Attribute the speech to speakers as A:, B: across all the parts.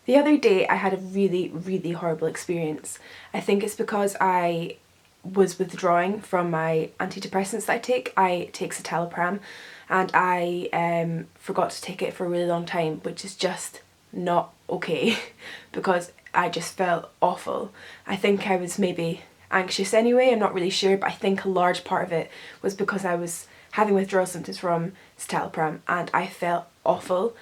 A: The other day I had a really, really horrible experience. I think it's because I was withdrawing from my antidepressants that I take. I take citalopram and I forgot to take it for a really long time, which is just not okay because I just felt awful. I think I was maybe anxious anyway, I'm not really sure, but I think a large part of it was because I was having withdrawal symptoms from citalopram and I felt awful.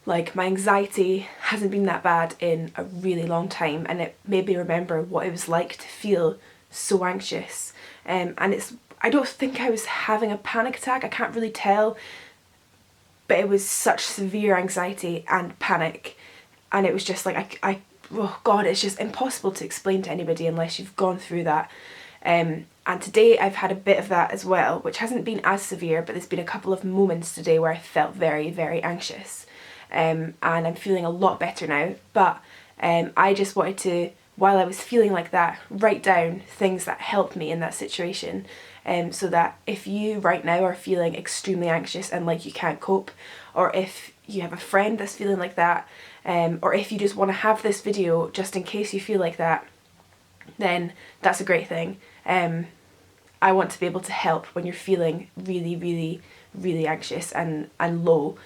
A: Like, my anxiety hasn't been that bad in a really long time, and it made me remember what it was like to feel so anxious. I don't think I was having a panic attack, I can't really tell, but it was such severe anxiety and panic, and it was just like, oh God, it's just impossible to explain to anybody unless you've gone through that. And today I've had a bit of that as well, which hasn't been as severe, but there's been a couple of moments today where I felt very, very anxious. And I'm feeling a lot better now, but I just wanted to, while I was feeling like that, write down things that helped me in that situation, so that if you right now are feeling extremely anxious and like you can't cope, or if you have a friend that's feeling like that, or if you just want to have this video just in case you feel like that, then that's a great thing. I want to be able to help when you're feeling really, really, really anxious and low.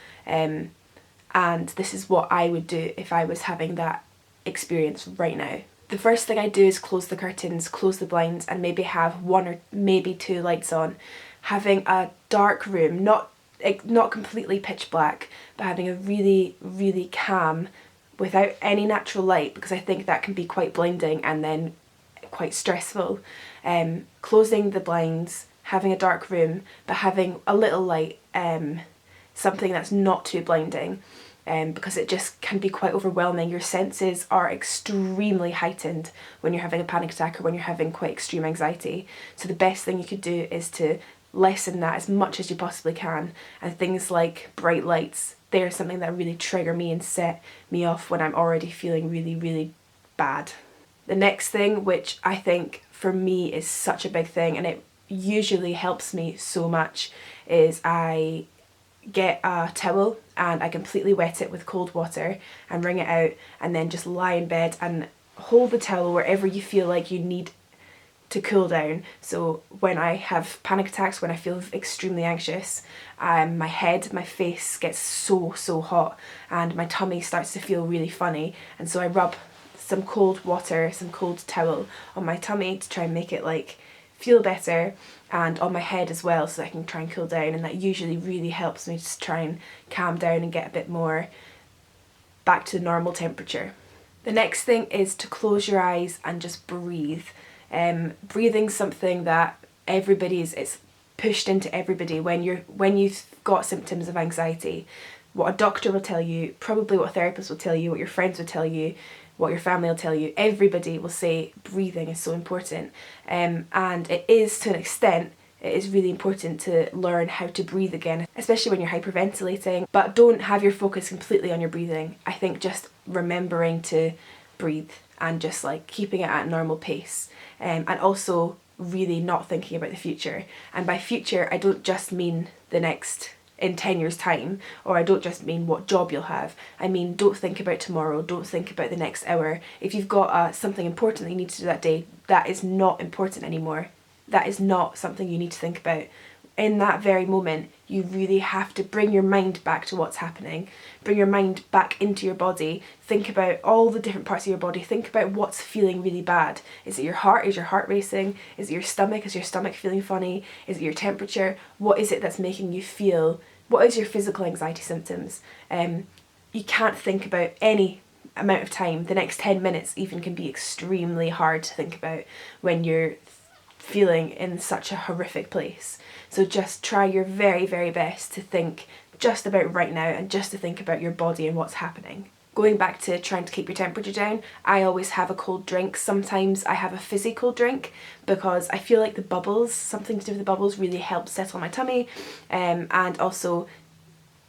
A: And this is what I would do if I was having that experience right now. The first thing I do is close the curtains, close the blinds, and maybe have one or maybe two lights on. Having a dark room, not completely pitch black, but having a really, really calm, without any natural light, because I think that can be quite blinding and then quite stressful. Closing the blinds, having a dark room, but having a little light, something that's not too blinding, because it just can be quite overwhelming. Your senses are extremely heightened when you're having a panic attack or when you're having quite extreme anxiety. So the best thing you could do is to lessen that as much as you possibly can. And things like bright lights, they're something that really trigger me and set me off when I'm already feeling really, really bad. The next thing, which I think for me is such a big thing, and it usually helps me so much, is I get a towel and I completely wet it with cold water and wring it out, and then just lie in bed and hold the towel wherever you feel like you need to cool down. So when I have panic attacks, when I feel extremely anxious, my head, my face gets so hot and my tummy starts to feel really funny, and so I rub some cold water, some cold towel on my tummy to try and make it like feel better, and on my head as well, so I can try and cool down, and that usually really helps me to try and calm down and get a bit more back to normal temperature. The next thing is to close your eyes and just breathe. Breathing's something that it's pushed into everybody when you've got symptoms of anxiety. What a doctor will tell you, probably what a therapist will tell you, what your friends will tell you, what your family will tell you, everybody will say breathing is so important. And it is, to an extent, it is really important to learn how to breathe again, especially when you're hyperventilating. But don't have your focus completely on your breathing. I think just remembering to breathe and just like keeping it at a normal pace, and also really not thinking about the future. And by future, I don't just mean the next in 10 years time, or I don't just mean what job you'll have. I mean, don't think about tomorrow, don't think about the next hour. If you've got something important that you need to do that day, that is not important anymore. That is not something you need to think about. In that very moment, you really have to bring your mind back to what's happening. Bring your mind back into your body. Think about all the different parts of your body. Think about what's feeling really bad. Is it your heart? Is your heart racing? Is it your stomach? Is your stomach feeling funny? Is it your temperature? What is it that's making you feel? What is your physical anxiety symptoms? You can't think about any amount of time. The next 10 minutes even can be extremely hard to think about when you're feeling in such a horrific place. So just try your very, very best to think just about right now and just to think about your body and what's happening. Going back to trying to keep your temperature down, I always have a cold drink. Sometimes I have a fizzy cold drink because I feel like the bubbles, something to do with the bubbles, really helps settle my tummy, and also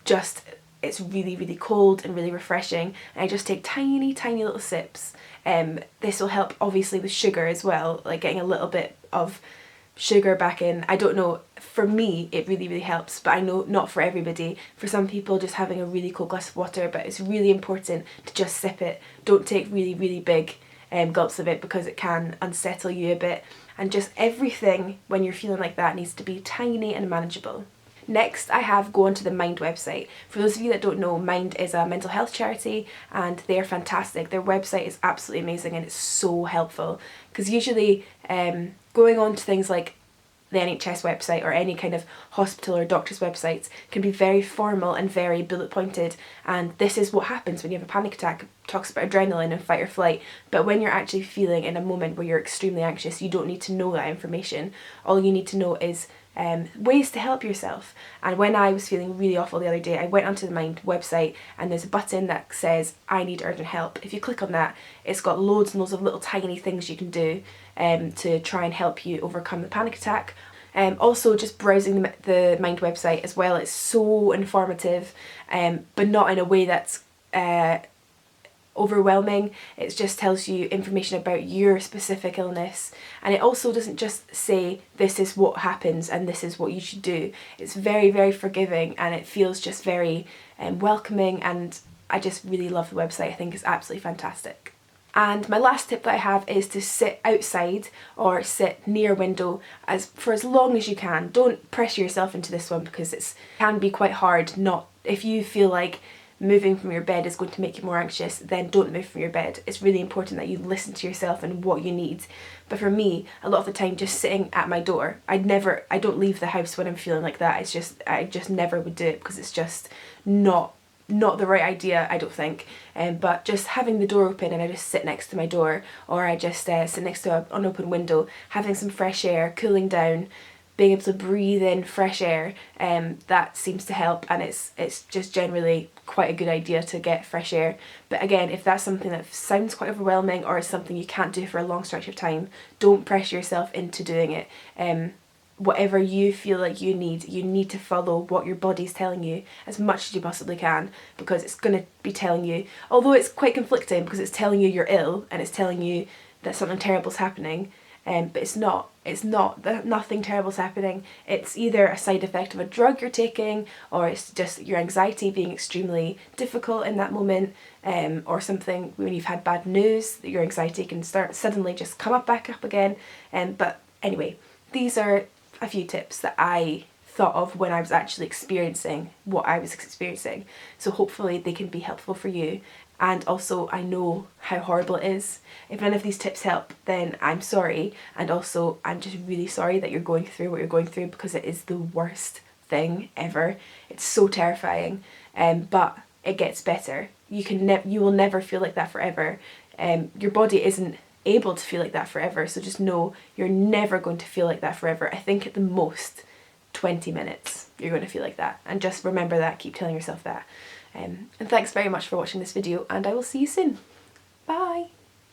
A: just it's really, really cold and really refreshing, and I just take tiny little sips. This will help obviously with sugar as well, like getting a little bit of sugar back in. I don't know, for me it really helps, but I know not for everybody. For some people just having a really cold glass of water, but it's really important to just sip it. Don't take really big gulps of it because it can unsettle you a bit, and just everything when you're feeling like that needs to be tiny and manageable. Next, I have Go Onto the Mind website. For those of you that don't know, Mind is a mental health charity and they're fantastic. Their website is absolutely amazing and it's so helpful, because usually going on to things like the NHS website or any kind of hospital or doctor's websites can be very formal and very bullet pointed, and this is what happens when you have a panic attack. It talks about adrenaline and fight or flight, but when you're actually feeling in a moment where you're extremely anxious, you don't need to know that information. All you need to know is ways to help yourself. And when I was feeling really awful the other day, I went onto the Mind website and there's a button that says I need urgent help. If you click on that, it's got loads and loads of little tiny things you can do to try and help you overcome the panic attack. Also, just browsing the Mind website as well, it's so informative, but not in a way that's overwhelming. It just tells you information about your specific illness, and it also doesn't just say this is what happens and this is what you should do. It's very forgiving, and it feels just very welcoming, and I just really love the website. I think it's absolutely fantastic. And my last tip that I have is to sit outside or sit near a window for as long as you can. Don't pressure yourself into this one because it can be quite hard. If you feel like moving from your bed is going to make you more anxious, then don't move from your bed. It's really important that you listen to yourself and what you need. But for me, a lot of the time, just sitting at my door, I don't leave the house when I'm feeling like that. I just never would do it because it's just not the right idea, I don't think. But just having the door open and I just sit next to my door, or I just sit next to an open window, having some fresh air, cooling down, being able to breathe in fresh air, that seems to help, and it's just generally quite a good idea to get fresh air. But again, if that's something that sounds quite overwhelming or is something you can't do for a long stretch of time, don't pressure yourself into doing it. Whatever you feel like you need to follow what your body's telling you as much as you possibly can, because it's going to be telling you, although it's quite conflicting because it's telling you you're ill and it's telling you that something terrible's happening, but it's not that nothing terrible's happening. It's either a side effect of a drug you're taking, or it's just your anxiety being extremely difficult in that moment, or something when you've had bad news that your anxiety can start suddenly just back up again. But anyway, these are a few tips that I thought of when I was actually experiencing what I was experiencing. So hopefully they can be helpful for you. And also, I know how horrible it is. If none of these tips help, then I'm sorry. And also, I'm just really sorry that you're going through what you're going through, because it is the worst thing ever. It's so terrifying. But it gets better. You will never feel like that forever. Your body isn't able to feel like that forever, so just know you're never going to feel like that forever. I think at the most 20 minutes you're going to feel like that, and just remember that, keep telling yourself that. And thanks very much for watching this video, and I will see you soon. Bye!